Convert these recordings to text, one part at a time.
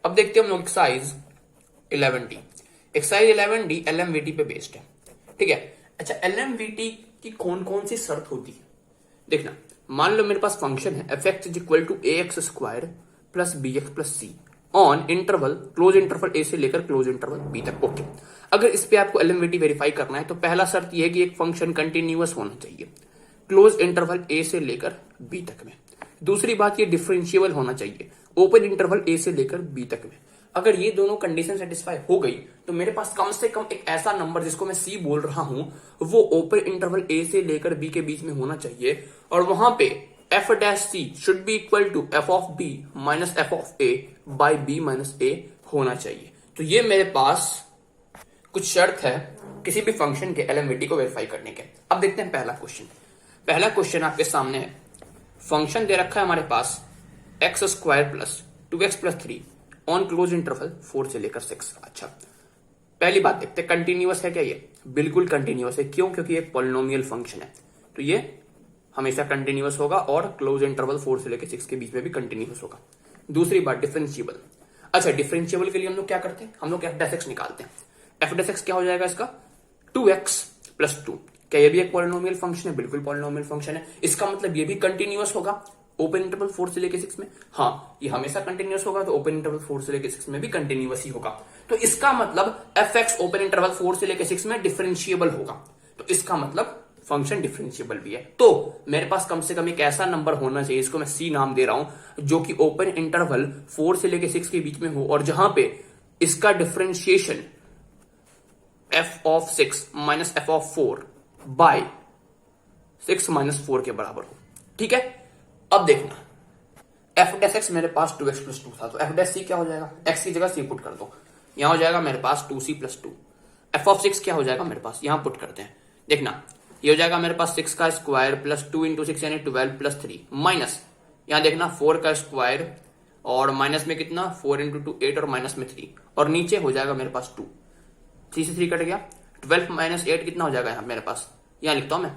अब देखते हैं हम लोग एक्सरसाइज 11D। एक्सरसाइज 11D एलएमवीटी पे बेस्ड है, ठीक है। अच्छा, एलएमवीटी की कौन कौन सी शर्त होती है देखना। मान लो मेरे पास फंक्शन है f x is equal to a x square plus b x plus c on interval close interval a से लेकर क्लोज इंटरवल बी तक। ओके, अगर इस पे आपको एलएमवीटी वेरीफाई करना है तो पहला शर्त यह है कि एक फंक्शन कंटिन्यूअस होना चाहिए क्लोज इंटरवल ए से लेकर बी तक में। दूसरी बात, ये डिफरेंशिएबल होना चाहिए ओपन इंटरवल ए से लेकर बी तक में। अगर ये दोनों कंडीशन सेटिस्फाई हो गई तो मेरे पास कम से कम एक ऐसा नंबर जिसको मैं सी बोल रहा हूं वो ओपन इंटरवल ए से लेकर बी के बीच में होना चाहिए, और वहां पे f dash c should be equal to f of b minus f of a by b minus a होना चाहिए। तो ये मेरे पास कुछ शर्त है किसी भी फंक्शन के एलएमवीटी को वेरीफाई करने के। अब देखते हैं पहला क्वेश्चन। पहला क्वेश्चन आपके सामने है, फंक्शन दे रखा है हमारे पास x square plus 2x plus 3 on close interval 4 से लेकर 6। अच्छा, पहली बात देखते हैं कंटिन्यूअस है क्या ये? बिल्कुल कंटिन्यूअस है। क्यों? क्योंकि ये पॉलिनोमियल फंक्शन है तो ये हमेशा कंटिन्यूअस होगा और क्लोज इंटरवल 4 से लेकर 6 के बीच में भी कंटिन्यूअस होगा। दूसरी बात, डिफरेंशिएबल। अच्छा, डिफरेंशिएबल के लिए हम लोग क्या करते हैं? हम लोग एफ डैश एक्स निकालते हैं। एफ डैश एक्स क्या हो जाएगा इसका? 2x plus 2। क्या ये भी एक पॉलिनोमियल फंक्शन है? बिल्कुल पॉलिनोमियल फंक्शन है। इसका मतलब ये भी कंटिन्यूअस होगा ओपन इंटरवल 4 से लेकर 6 में। हाँ, ये हमेशा कंटिन्यूअस होगा तो ओपन इंटरवल 4 से लेकर 6 में भी कंटिन्यूअस ही होगा। तो इसका मतलब एफ एक्स ओपन इंटरवल 4 से लेकर 6 में डिफरेंशिएबल होगा, तो इसका मतलब फंक्शन डिफरेंशिएबल भी है। तो मेरे पास कम से कम एक ऐसा नंबर होना चाहिए, इसको मैं सी नाम दे रहा हूं, जो कि ओपन इंटरवल 4 से लेकर 6 के बीच में हो और जहां पे इसका differentiation f of 6 minus f of 4 by 6 minus 4 के बराबर हो। ठीक है, अब देखना एफ डैश एक्स मेरे पास 2x प्लस 2 था तो एफ डैश सी क्या हो जाएगा? x की जगह सी पुट कर दो, यहां हो जाएगा मेरे पास 2c प्लस 2। एफ ऑफ 6 क्या हो जाएगा मेरे पास? यहां पुट करते हैं, देखना ये हो जाएगा मेरे पास 6 का स्क्वायर प्लस 2 इंटू 6 यानी 12 प्लस 3 माइनस यहां देखना 4 का स्क्वायर और माइनस में कितना 4 इंटू 2 8 और माइनस में 3 और नीचे हो जाएगा मेरे पास 2, 3 से 3 कट गया, 12 माइनस 8 कितना हो जाएगा यहाँ मेरे पास? यहां लिखता हूं मैं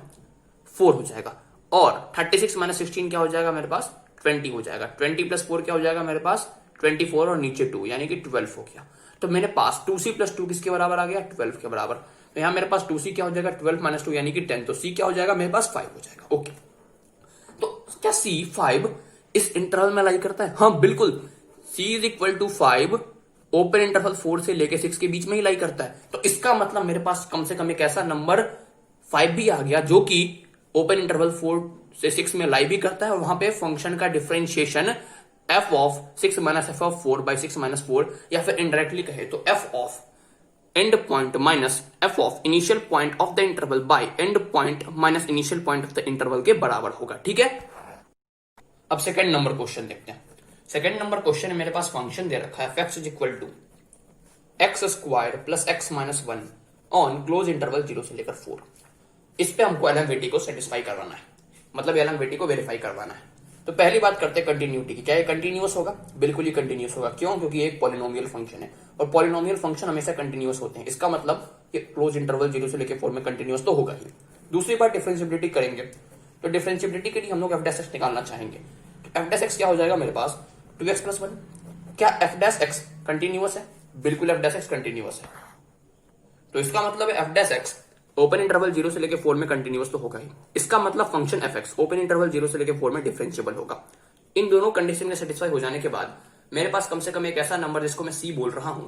4 हो जाएगा, और 36 माइनस 16 क्या हो जाएगा मेरे पास? 20 हो जाएगा। 20 प्लस 4 क्या हो जाएगा मेरे पास? 24 और नीचे 2 यानी कि 12 हो गया। तो मेरे पास 2c प्लस 2 किसके बराबर आ गया? 12 के बराबर। तो यहां मेरे पास 2c क्या हो जाएगा? 12 माइनस 2 यानी कि 10। तो c क्या हो जाएगा मेरे पास? 5 हो जाएगा। ओके, तो क्या c 5 इस इंटरवल में लाई करता है? हाँ बिल्कुल, c is equal to 5 open interval 4 से लेके 6 के बीच में ही लाई करता है। तो इसका मतलब मेरे पास कम से कम एक ऐसा नंबर 5 भी आ गया जो कि ओपन इंटरवल 4 से 6 में लाई भी करता है और वहां पे फंक्शन का differentiation f of 6 minus f of 4 by 6 minus 4, या फिर इनडायरेक्टली कहे तो f of and point minus f of initial point of the interval by and point minus initial point of the interval के बराबर होगा। ठीक है, अब सेकंड नंबर क्वेश्चन देखते हैं। सेकंड नंबर क्वेश्चन मेरे पास फंक्शन दे रखा है f x is equal to x square plus x minus 1 on close interval 0 से लेकर 4। इस पे हमको एलएमवीटी को सेटिस्फाई करवाना है, मतलब एलएमवीटी को वेरीफाई करवाना है। तो पहली बात करते हैं कंटिन्यूटी की। क्या ये कंटिन्यूअस होगा? बिल्कुल ही कंटिन्यूअस होगा। क्यों? क्योंकि ये एक पॉलिनोमियल फंक्शन है और पॉलिनोमियल फंक्शन हमेशा कंटिन्यूअस होते हैं। इसका मतलब ये क्लोज इंटरवल 0 से लेकर 4 में कंटिन्यूअस तो होगा ही। दूसरी बात, डिफरेंशिएबिलिटी करेंगे तो डिफरेंशिएबिलिटी के लिए हम लोग एफ डैश एक्स निकालना चाहेंगे। तो एफ डैश एक्स क्या हो जाएगा मेरे पास? 2x plus 1। क्या एफ डैश एक्स कंटिन्यूअस है? बिल्कुल एफ डैश एक्स कंटिन्यूअस है। तो इसका मतलब है F dash x open interval 0 से लेकर 4 में कंटिन्यूअस तो होगा ही। इसका मतलब function F x open interval 0 से लेकर 4 में डिफरेंशिएबल होगा। इन दोनों कंडीशन में सेटिस्फाई हो जाने के बाद मेरे पास कम से कम एक ऐसा नंबर जिसको मैं सी बोल रहा हूं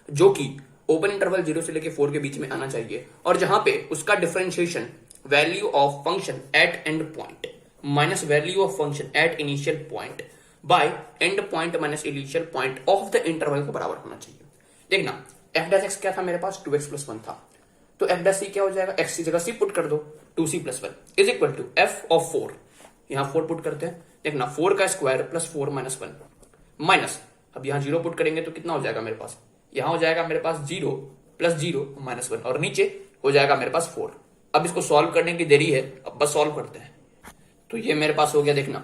जो कि ओपन इंटरवल 0 से लेकर 4 के बीच में आना चाहिए और जहां पे उसका differentiation value of function at and point minus value of function at initial point by and point minus initial point of the interval के बराबर होना चाहिए। देखना एफ डैश एक्स क्या था मेरे पास? 2x प्लस 1 था। तो एफ डैश सी क्या हो जाएगा? x की जगह c पुट कर दो, 2c plus 1 is equal to f of 4, यहां 4 पुट करते हैं। देखना 4 का स्क्वायर प्लस 4 माइनस 1 माइनस, अब यहां 0 पुट करेंगे तो कितना हो जाएगा मेरे पास? यहां हो जाएगा मेरे पास 0 प्लस 0 माइनस 1 और नीचे हो जाएगा मेरे पास 4। अब इसको सॉल्व करने की देरी है, अब बस सॉल्व करते हैं। तो ये मेरे पास हो गया, देखना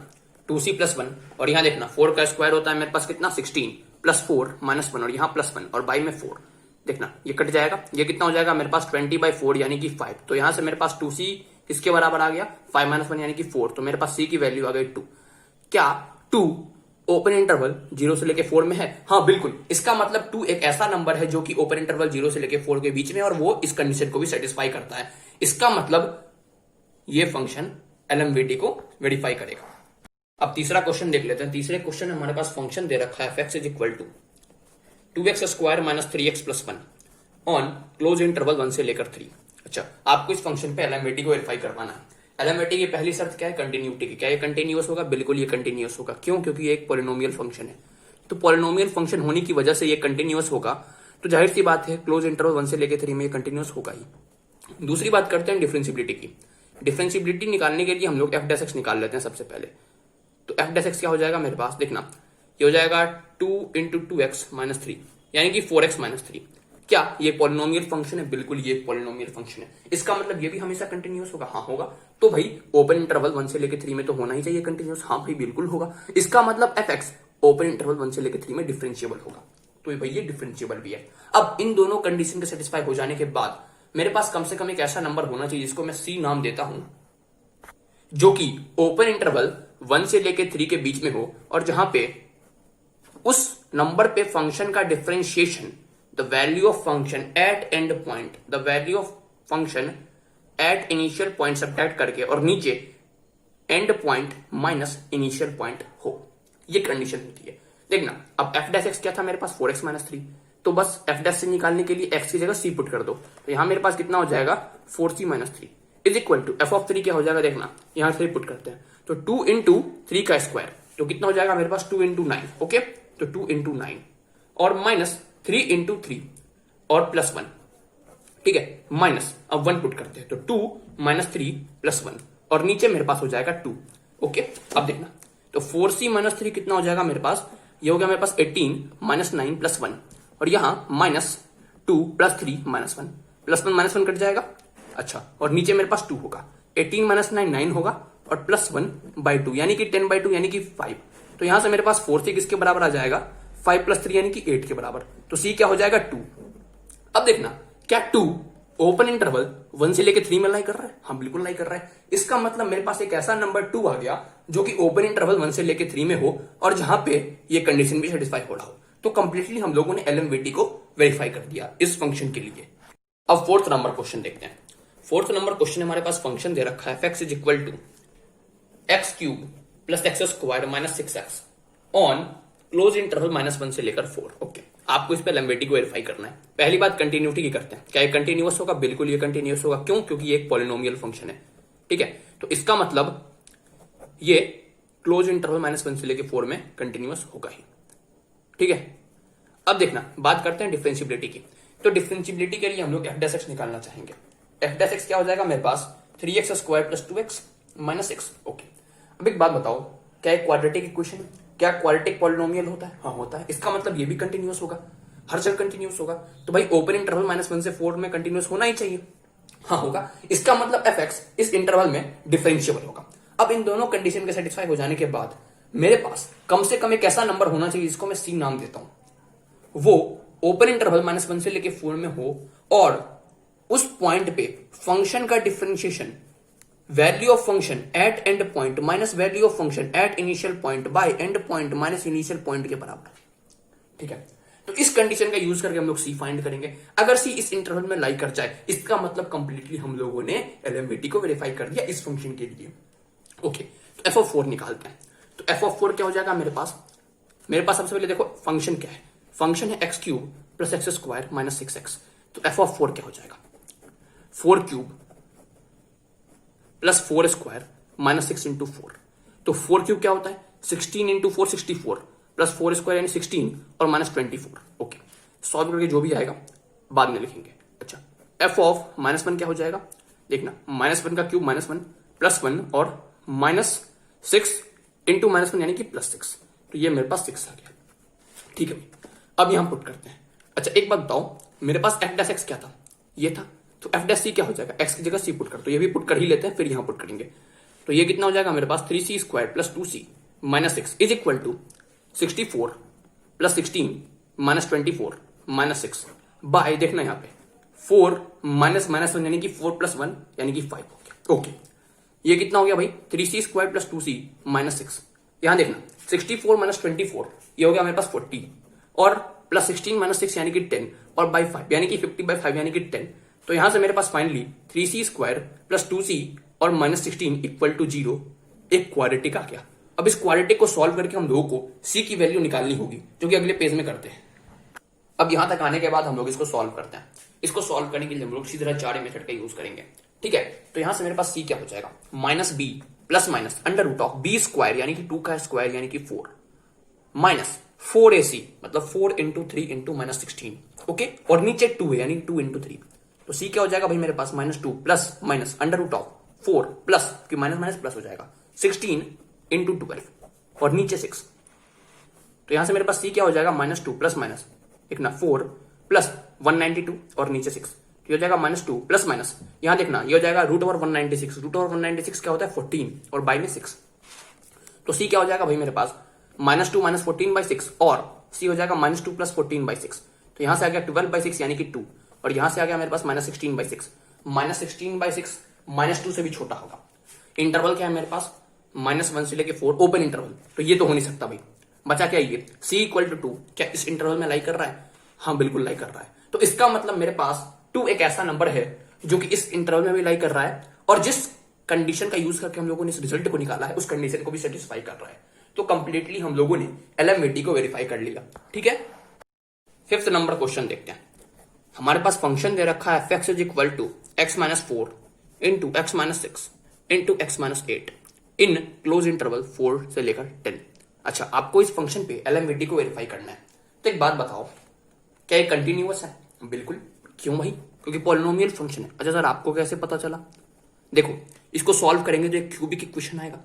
2c प्लस 1 और यहां देखना 4 का स्क्वायर होता है मेरे पास कितना? 16 प्लस 4 माइनस 1 और यहां प्लस 1 और बाई में 4। देखना ये कट जाएगा, ये कितना हो जाएगा मेरे पास? 20/4 यानी कि 5। तो यहां से मेरे पास 2c किसके बराबर आ गया? 5 माइनस 1 यानी कि 4। तो मेरे पास c की वैल्यू आ गई 2। क्या 2 ओपन इंटरवल 0 से लेके 4 में है? हाँ बिल्कुल। इसका मतलब 2 एक ऐसा नंबर है जो कि ओपन इंटरवल 0 से लेके 4 के बीच में, और वो इस कंडीशन को भी सेटिस्फाई करता है। इसका मतलब ये फंक्शन एलएमवीटी को वेरीफाई करेगा। अब तीसरा क्वेश्चन देख लेते हैं। तीसरे क्वेश्चन में हमारे पास फंक्शन दे रखा है f(x) = 2x square minus 3x plus 1 on close interval 1 से लेकर 3। अच्छा, आपको इस फंक्शन पे एलएमवीटी को वेरीफाई करवाना है। एलएमवीटी की पहली शर्त क्या है? कंटिन्यूटी की। क्या ये कंटिन्यूअस होगा? बिल्कुल ये कंटिन्यूअस होगा। क्यों? क्योंकि ये एक पॉलिनोमियल फंक्शन है। तो पॉलिनोमियल फंक्शन होने की वजह से ये कंटिन्यूअस होगा, तो जाहिर सी बात है क्लोज इंटरवल 1 से लेकर 3 में ये कंटिन्यूअस होगा ही। दूसरी बात करते हैं डिफरेंशिएबिलिटी की। डिफरेंशिएबिलिटी निकालने के लिए हम लोग f' निकाल लेते हैं सबसे पहले। तो f' क्या हो जाएगा मेरे पास? देखना, ये हो जाएगा 2 × 2x - 3 यानी कि 4x - 3। क्या ये पॉलिनोमियल फंक्शन है? बिल्कुल ये पॉलिनोमियल फंक्शन है। इसका मतलब ये भी हमेशा कंटिन्यूअस होगा? हाँ होगा। तो भाई ओपन इंटरवल 1 से लेकर 3 में तो होना ही चाहिए कंटिन्यूअस। हाँ भाई बिल्कुल होगा। इसका मतलब f(x) ओपन इंटरवल 1 से लेकर 3 में डिफरेंशिएबल होगा। तो भाई ये डिफरेंशिएबल भी है। अब इन दोनों कंडीशन के सेटिस्फाई हो जाने के बाद मेरे पास कम से कम एक ऐसा नंबर होना चाहिए जिसको मैं C नाम देता हूं, जो कि ओपन इंटरवल 1 से लेकर 3 के बीच में हो, और जहां पे उस नंबर पे फंक्शन का differentiation the value of function at and point, the value of function at initial point subtract करके, और नीचे and point minus initial point हो। ये कंडीशन होती है। देखना, अब f' क्या था मेरे पास? 4x - 3। तो बस f' से निकालने के लिए x की जगह c पुट कर दो। तो यहां मेरे पास कितना हो जाएगा? 4c - 3 is equal to f(3) क्या हो जाएगा? देखना, यहां 3 पुट करते हैं तो 2 × 3 का स्क्वायर, तो कितना हो जाएगा मेरे पास? 2 × 9। ओके, तो 2 × 9 और माइनस 3 × 3 और प्लस 1। ठीक है, माइनस, अब 1 पुट करते हैं तो 2 - 3 प्लस 1, और नीचे मेरे पास हो जाएगा 2। ओके, अब देखना, तो 4c - 3 कितना हो जाएगा मेरे पास? ये हो गया मेरे पास 18 - 9 प्लस 1, और यहां -2 + 3 -1 प्लस 1 -1 कट जाएगा। अच्छा, और नीचे मेरे पास 2 होगा। 18 - 9 9 होगा, और प्लस 1/2 यानी कि 10/2 यानी कि 5। तो यहां से मेरे पास 4c किसके बराबर आ जाएगा? 5 + 3 यानी कि 8 के बराबर। तो c क्या हो जाएगा? 2। अब देखना, क्या 2 ओपन इंटरवल 1 से लेकर 3 में लाई कर रहा है? हाँ बिल्कुल लाई कर रहा है। इसका मतलब मेरे पास एक ऐसा नंबर 2 आ गया जो कि ओपन इंटरवल 1 से लेकर 3 में हो, और जहां पे ये कंडीशन भी सेटिस्फाई हो रहा हो। तो कंप्लीटली हम लोगों ने एलएमवीटी को वेरीफाई कर दिया इस फंक्शन के लिए। अब फोर्थ नंबर क्वेश्चन देखते हैं। फोर्थ नंबर क्वेश्चन हमारे पास फंक्शन दे रखा है f(x) = x³ + x² - 6x on close interval -1 से लेकर 4। ओके, आपको इस पे एलएमवीटी को वेरीफाई करना है। पहली बात कंटिन्यूटी की करते हैं। क्या ये कंटिन्यूअस होगा? बिल्कुल ये कंटिन्यूअस होगा। क्यों? क्योंकि ये एक पॉलिनोमियल फंक्शन है। ठीक है, तो इसका मतलब ये क्लोज इंटरवल -1 से लेकर 4 में कंटिन्यूअस होगा ही। ठीक है, अब देखना, बात करते हैं डिफरेंशिएबिलिटी की। तो डिफरेंशिएबिलिटी के लिए हम लोग f' निकालना चाहेंगे। f' क्या हो जाएगा मेरे पास? 3x² + 2x - 6। ओके, अब एक बात बताओ, क्या एक क्वाड्रेटिक इक्वेशन, क्या क्वाड्रेटिक पॉलिनोमियल होता है? हाँ होता है। इसका मतलब ये भी कंटिन्यूअस होगा, हर जगह कंटिन्यूअस होगा। तो भाई ओपन इंटरवल -1 से 4 में कंटिन्यूअस होना ही चाहिए। हाँ होगा। इसका मतलब f(x) इस इंटरवल में डिफरेंशिएबल होगा। अब इन दोनों कंडीशन के सेटिस्फाई हो जाने के बाद मेरे पास कम से कम एक ऐसा नंबर होना चाहिए जिसको मैं c नाम देता हूं, वो ओपन इंटरवल -1 से लेकर 4 में हो, और उस पॉइंट पे फंक्शन का differentiation value of function at and point minus value of function at initial point by and point minus initial point के बराबर। ठीक है, तो इस कंडीशन का यूज करके हम लोग सी फाइंड करेंगे। अगर सी इस इंटरवल में लाई कर जाए, इसका मतलब कंप्लीटली हम लोगों ने एलएमवीटी को वेरीफाई कर दिया इस फंक्शन के लिए। ओके, तो f(4) निकालते हैं। तो f(4) क्या हो जाएगा मेरे पास? मेरे पास सबसे पहले देखो फंक्शन क्या है। फंक्शन है x³ + x² - 6x। तो f(4) क्या हो जाएगा? 4³ + 4² - 6 × 4। तो 4³ क्या होता है? 16 × 4 64 + 4² यानी 16 और -24। ओके, सॉल्व करके जो भी आएगा बाद में लिखेंगे। अच्छा, f(-1) क्या हो जाएगा? देखना, -1 का क्यूब -1 +1 और -6 × -1 यानी कि +6। तो ये मेरे पास 6 आ गया। ठीक है, अब यहां पुट करते हैं। अच्छा, एक बात बताओ, मेरे पास f' क्या था? ये था। तो f' क्या हो जाएगा? x की जगह c पुट कर, तो ये भी पुट कर ही लेते हैं, फिर यहां पुट करेंगे। तो ये कितना हो जाएगा मेरे पास? 3c² + 2c - 6 is equal to 64 + 16 - 24 - 6 by, देखना यहां पे 4 -1 यानी कि 4 + 1 यानी कि 5 हो गया। ओके, ये कितना हो गया भाई? 3c² + 2c - 6 यहां देखना 64 माइनस 24 ये हो गया मेरे पास 40 और प्लस 16 माइनस 6 यानी कि 10 और बाई 5 यानी कि 50/5 यानी कि 10। तो यहां से मेरे पास finally 3c square plus 2c और माइनस 16 इक्वल टू 0 एक क्वाड्रेटिक आ गया। अब इस क्वाड्रेटिक को सॉल्व करके हम लोगों को c की वैल्यू निकालनी होगी, जो कि अगले पेज में करते हैं। अब यहां तक आने के बाद हम लोग इसको सॉल्व करते हैं। इसको सॉल्व करने के लिए हम लोग सीधी तरह चार मेथड का यूज करेंगे, ठीक है। तो यहां से मेरे पास c क्या हो जाएगा, minus b plus minus under root of b square यानी कि 2 का स्क्वायर यानी कि 4 माइनस 4ac मतलब 4 इंटू 3 इंटू माइनस 16, ओके। और नीचे 2 है यानी 2 इंटू 3। तो c क्या हो जाएगा भाई मेरे पास -2 plus minus under root of 4 plus कि माइनस माइनस प्लस हो जाएगा 16 इंटू 12 और नीचे 6। तो यहां से मेरे पास c क्या हो जाएगा -2 प्लस माइनस एक ना 4 प्लस 192 और नीचे 6। तो ये हो जाएगा -2 प्लस माइनस यहां देखना ये हो जाएगा √196। √196 क्या होता है 14 और बाई में 6। तो c क्या हो जाएगा भाई मेरे पास -2 माइनस 14/6 और c हो जाएगा -2 प्लस 14/6। तो यहां से आ गया 12/6 यानी कि 2 और यहां से आ गया मेरे पास -16/6। -16/6 -2 से भी छोटा होगा। इंटरवल क्या है मेरे पास -1 से लेके 4 ओपन इंटरवल। तो ये तो हो नहीं सकता भाई। बचा क्या ये c इक्वल टू 2 क्या इस इंटरवल में लाई कर रहा है? हाँ बिल्कुल लाई कर रहा है। तो इसका मतलब मेरे पास 2 एक ऐसा नंबर है जो कि इस इंटरवल में भी लाई कर रहा है और जिस कंडीशन का यूज करके हम लोगों ने इस रिजल्ट को निकाला है उस कंडीशन को भी सेटिस्फाई कर रहा है। तो कंप्लीटली हम लोगों ने LMVT को वेरीफाई कर लिया, ठीक है। 5th नंबर क्वेश्चन देखते हैं। हमारे पास फंक्शन दे रखा है f(x) is equal to x-4 into x-6 into x-8 in close interval 4 से लेकर 10। अच्छा, आपको इस फंक्शन पे LMVT को वेरीफाई करना है। तो एक बात बताओ, क्या ये कंटिन्यूअस है? बिल्कुल। क्यों भाई? क्योंकि पॉलिनोमियल फंक्शन है। अच्छा सर, आपको कैसे पता चला? देखो, इसको सॉल्व करेंगे तो एक क्यूबिक इक्वेशन आएगा,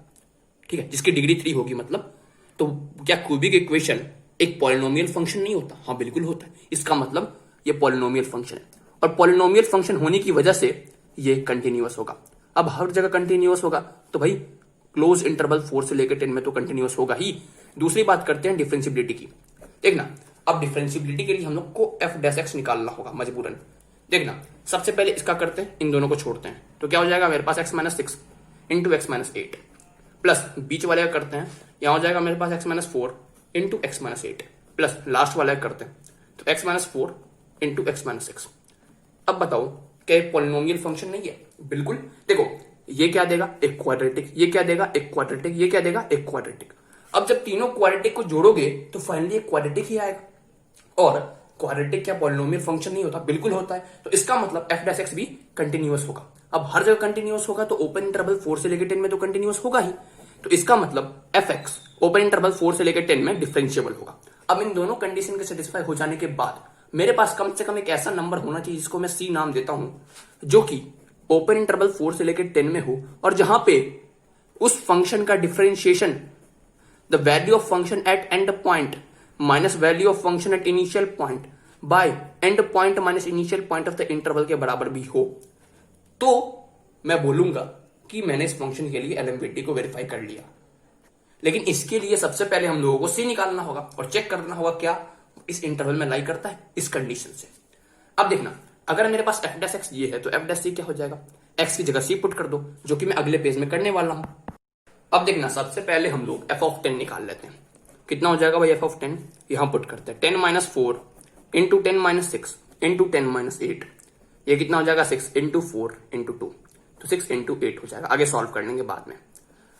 ठीक है, जिसकी डिग्री 3 होगी। मतलब तो क्या क्यूबिक इक्वेशन एक पॉलिनोमियल फंक्शन नहीं होता? हाँ बिल्कुल होता है। इसका मतलब ये पॉलिनोमियल फंक्शन है और पॉलिनोमियल फंक्शन होने की वजह से ये कंटिन्यूअस होगा। अब हर जगह कंटिन्यूअस होगा तो भाई क्लोज इंटरवल 4 से लेकर 10 में तो कंटिन्यूअस होगा ही। दूसरी बात करते हैं डिफरेंशियबिलिटी की। देखना, अब डिफरेंशियबिलिटी के लिए हम लोग को f' निकालना होगा मजबूरन। देखना, सबसे पहले इसका करते हैं, इन दोनों को छोड़ते हैं। तो क्या हो जाएगा मेरे पास x-6 इंटू x-8 प्लस बीच वाले का करते हैं, यहां हो जाएगा मेरे पास x-4 into x-8 plus last वाला करते हैं तो x-4 इंटू x-6। अब बताओ क्या ये पॉलिनोमियल फंक्शन नहीं है? बिल्कुल। देखो, ये क्या देगा? एक क्वाड्रेटिक। ये क्या देगा? एक क्वाड्रेटिक। ये क्या देगा? एक क्वाड्रेटिक। अब जब तीनों क्वाड्रेटिक को जोड़ोगे तो फाइनली एक क्वाड्रेटिक ही आएगा। और क्वाड्रेटिक क्या पॉलिनोमियल फंक्शन नहीं होता? बिल्कुल होता है। तो इसका मतलब f' भी कंटिन्यूअस होगा। अब हर जगह कंटिन्यूअस होगा तो ओपन इंटरवल 4 से लेकर 10 में तो कंटिन्यूअस होगा ही। तो इसका मतलब fx ओपन इंटरवल 4 से लेकर 10 में डिफरेंशिएबल होगा। अब इन दोनों कंडीशन के सेटिस्फाई हो जाने के बाद मेरे पास कम से कम एक ऐसा नंबर होना चाहिए जिसको मैं c नाम देता हूं, जो कि ओपन इंटरवल 4 से लेकर 10 में हो और जहां पे उस फंक्शन का differentiation the value of function at and point minus value of function at initial point by and point minus initial point of the interval के बराबर भी हो। तो मैं बोलूंगा कि मैंने इस फंक्शन के लिए LMVT को वेरीफाई कर लिया। लेकिन इसके लिए सबसे पहले हम लोगों को c निकालना होगा और चेक करना होगा क्या इस इंटरवल में लाई करता है इस कंडीशन से। अब देखना, अगर मेरे पास f' ये है तो f' क्या हो जाएगा? x की जगह c पुट कर दो, जो कि मैं अगले पेज में करने वाला हूं। अब देखना, सबसे पहले हम लोग f(10) निकाल लेते हैं। कितना हो जाएगा भाई f(10)? यहां पुट करते हैं 10 - 4 इंटू 10 - 6 इंटू 10 - 8। ये कितना हो जाएगा? 6 इंटू 4 इंटू 2, तो 6 इंटू 8 हो जाएगा। आगे सॉल्व करने के बाद में।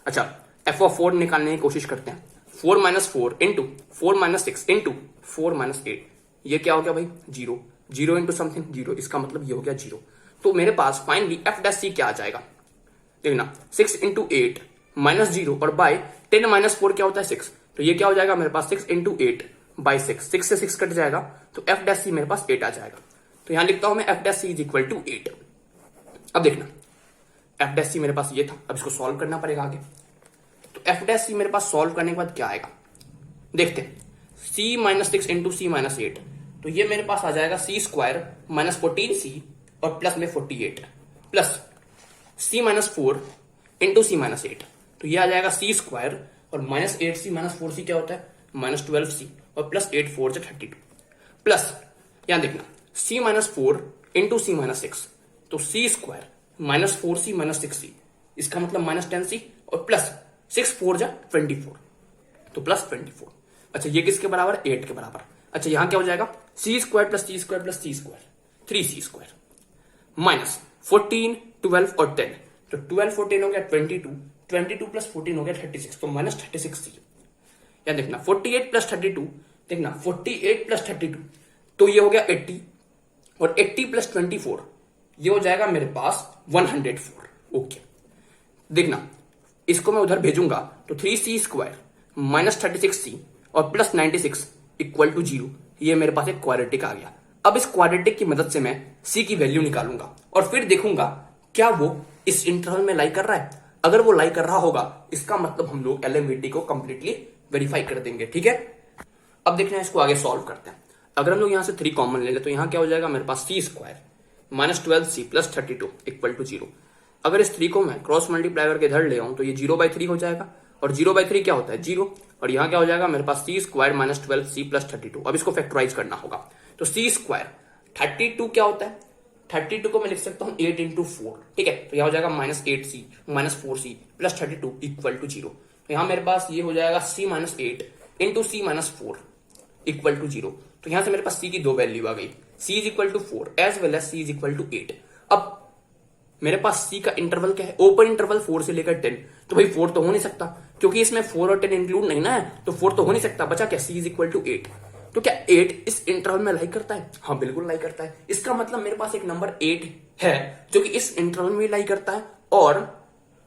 अच्छा, f(4) निकालने की कोशिश करते हैं। 4 - 4 इंटू 4 - 6 इंटू 4 - 8। ये क्या हो गया भाई? 0 0 इंटू समथिंग 0, इसका मतलब ये हो गया 0। तो मेरे पास फाइनली f' क्या आ जाएगा? देखना, 6 इंटू 8 माइनस 0 और बाय 10 - 4 क्या होता है? 6। तो ये क्या हो जाएगा मेरे पास? 6 इंटू 8 बाई 6। 6 से 6 कट जाएगा तो f' मेरे पास 8 आ जाएगा। तो यहां लिखता हूं मैं f' इज इक्वल टू 8। अब देखना, f' मेरे पास ये था। अब इसको सॉल्व करना पड़ेगा आगे। तो f' मेरे पास सॉल्व करने के बाद क्या आएगा देखते हैं। c - 6 इंटू c - 8, तो ये मेरे पास आ जाएगा c स्क्वायर माइनस 14c और प्लस में 48 प्लस c - 4 इंटू c - 8, तो ये आ जाएगा c स्क्वायर और माइनस 8c माइनस 4c क्या होता है? -12c और प्लस 8 4 से 32 प्लस यहां देखना c - 4 इंटू c - 6, तो c स्क्वायर -4c - 6c, इसका मतलब -10c और प्लस 6 4 जा 24। तो प्लस 24। अच्छा ये किसके बराबर, 8 के बराबर। अच्छा यहां क्या हो जाएगा, सी स्क्वायर प्लस सी स्क्वायर प्लस सी स्क्वायर, 3c स्क्वायर माइनस 14, 12 और 10, तो 12 14 हो गया 22, 22 प्लस 14 हो गया 36, तो माइनस 36c। या देखना 48 प्लस 32, देखना 48 प्लस 32, तो ये हो गया 80, और 80 प्लस 24 ये हो जाएगा मेरे पास 104। ओके देखना इसको मैं उधर भेजूंगा तो 3c स्क्वायर माइनस 36c और प्लस 96 इक्वल टू 0, ये मेरे पास एक क्वाड्रेटिक आ गया। अब इस क्वाड्रेटिक की मदद से मैं c की वैल्यू निकालूंगा और फिर देखूंगा क्या वो इस इंटरवल में लाई कर रहा है। अगर वो लाई कर रहा होगा इसका मतलब हम लोग LMVT को कंप्लीटली वेरीफाई कर देंगे। ठीक है, अब देखना है इसको आगे सॉल्व करते हैं। अगर हम लोग यहां से 3 कॉमन ले ले तो यहां क्या हो जाएगा मेरे पास c square minus 12c plus 32 equal to 0। अगर इस 3 को मैं क्रॉस मल्टीप्लाई करके इधर ले आऊं तो ये 0/3 हो जाएगा, और 0/3 क्या होता है 0, और यहां क्या हो जाएगा मेरे पास c square minus 12c plus 32। अब इसको फैक्टराइज करना होगा तो c स्क्वायर 32 क्या होता है, 32 को मैं लिख सकता हूं 8 इंटू 4। ठीक है, तो यहां हो जाएगा minus 8c minus 4c plus 32 equal to 0। तो यहां मेरे पास ये हो जाएगा c minus 8 into c minus 4 equal to 0। तो यहां से मेरे पास c की 2 वैल्यू आ गई, c is equal to 4 as well as c is equal to 8। अब मेरे पास c का इंटरवल क्या है, ओपन इंटरवल 4 से लेकर 10, तो भाई 4 तो हो नहीं सकता क्योंकि इसमें 4 और 10 इंक्लूड नहीं ना है, तो 4 तो हो नहीं सकता। बचा क्या, c इज इक्वल टू 8। तो क्या 8 इस इंटरवल में लाई करता है, हाँ बिल्कुल लाई करता है। इसका मतलब मेरे पास एक नंबर 8 है जो कि इस इंटरवल में लाई करता है और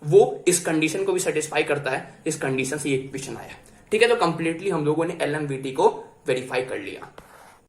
वो इस कंडीशन को भी सेटिस्फाई करता है। इस कंडीशन से ये इक्वेशन आया। ठीक है, तो कंप्लीटली हम लोगों ने LMVT को वेरीफाई कर लिया।